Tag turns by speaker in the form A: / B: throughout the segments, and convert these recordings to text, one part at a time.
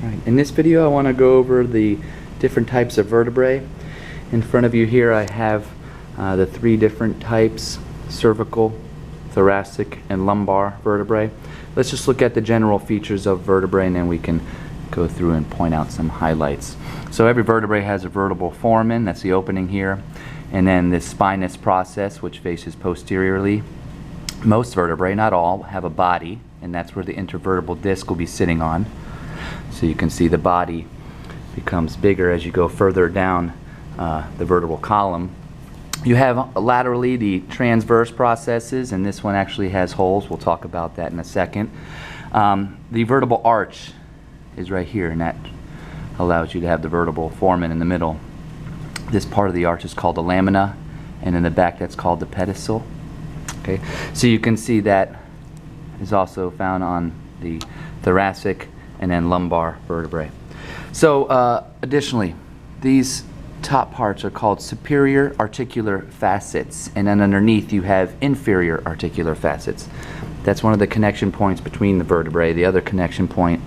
A: Right. In this video I want to go over the different types of vertebrae. In front of you here I have the three different types: cervical, thoracic, and lumbar vertebrae. Let's just look at the general features of vertebrae and then we can go through and point out some highlights. So every vertebrae has a vertebral foramen, that's the opening here, and then this spinous process which faces posteriorly. Most vertebrae, not all, have a body, and that's where the intervertebral disc will be sitting on. So you can see the body becomes bigger as you go further down the vertebral column. You have laterally the transverse processes, and this one actually has holes. We'll talk about that in a second. The vertebral arch is right here, and that allows you to have the vertebral foramen in the middle. This part of the arch is called the lamina, and in the back that's called the pedicel. Okay, so you can see that is also found on the thoracic and then lumbar vertebrae. So additionally, these top parts are called superior articular facets, and then underneath you have inferior articular facets. That's one of the connection points between the vertebrae. The other connection point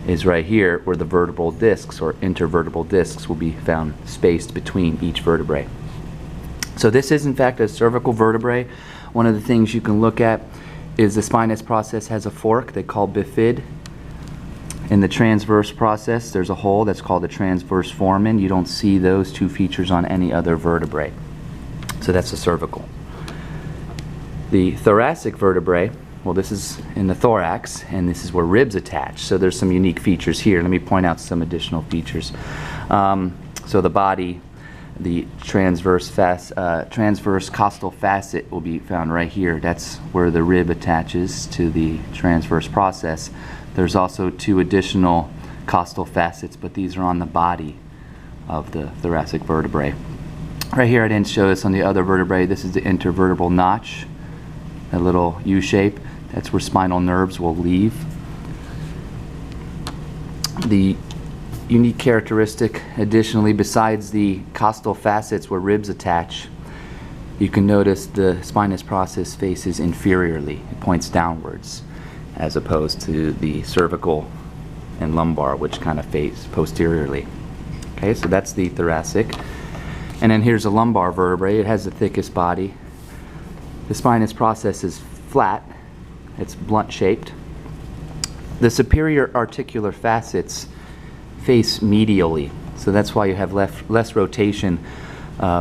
A: is right here, where the vertebral discs or intervertebral discs will be found spaced between each vertebrae. So this is in fact a cervical vertebrae. One of the things you can look at is the spinous process has a fork they call bifid. In the transverse process there's a hole that's called the transverse foramen. You don't see those two features on any other vertebrae. So that's the cervical. The thoracic vertebrae, well, this is in the thorax, and this is where ribs attach. So there's some unique features here. Let me point out some additional features. So the body, the transverse costal facet will be found right here. That's where the rib attaches to the transverse process. There's also two additional costal facets, but these are on the body of the thoracic vertebrae. Right here, I didn't show this on the other vertebrae. This is the intervertebral notch, a little U shape. That's where spinal nerves will leave. The unique characteristic, additionally, besides the costal facets where ribs attach, you can notice the spinous process faces inferiorly. It points downwards, as opposed to the cervical and lumbar, which kind of face posteriorly. Okay, so that's the thoracic. And then here's a lumbar vertebrae. It has the thickest body. The spinous process is flat. It's blunt shaped. The superior articular facets face medially, so that's why you have less rotation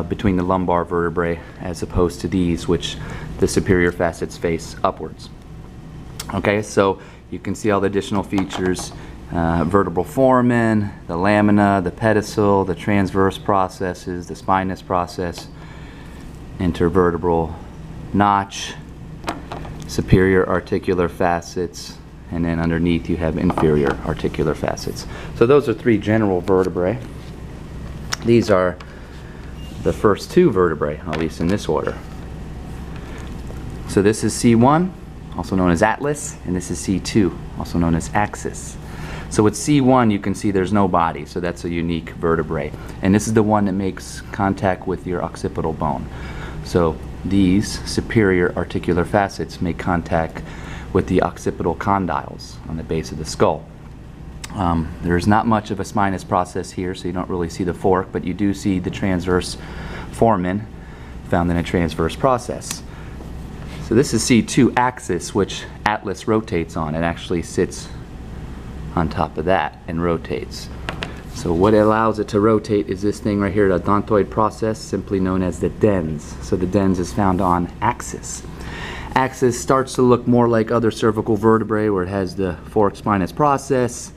A: between the lumbar vertebrae as opposed to these, which the superior facets face upwards. Okay, so you can see all the additional features: vertebral foramen, the lamina, the pedicel, the transverse processes, the spinous process, intervertebral notch, superior articular facets, and then underneath you have inferior articular facets. So those are three general vertebrae. These are the first two vertebrae, at least in this order. So this is C1, also known as atlas, and this is C2, also known as axis. So with C1 you can see there's no body, so that's a unique vertebrae. And this is the one that makes contact with your occipital bone. So these superior articular facets make contact with the occipital condyles on the base of the skull. There's not much of a spinous process here, so you don't really see the fork, but you do see the transverse foramen found in a transverse process. So this is C2 axis, which atlas rotates on. It actually sits on top of that and rotates. So what allows it to rotate is this thing right here, the odontoid process, simply known as the dens. So the dens is found on axis. Axis starts to look more like other cervical vertebrae, where it has the forked spinous process,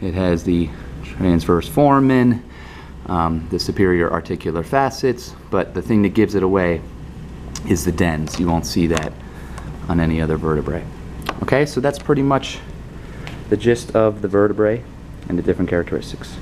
A: it has the transverse foramen, the superior articular facets, but the thing that gives it away is the dens. You won't see that on any other vertebrae. Okay, so that's pretty much the gist of the vertebrae and the different characteristics.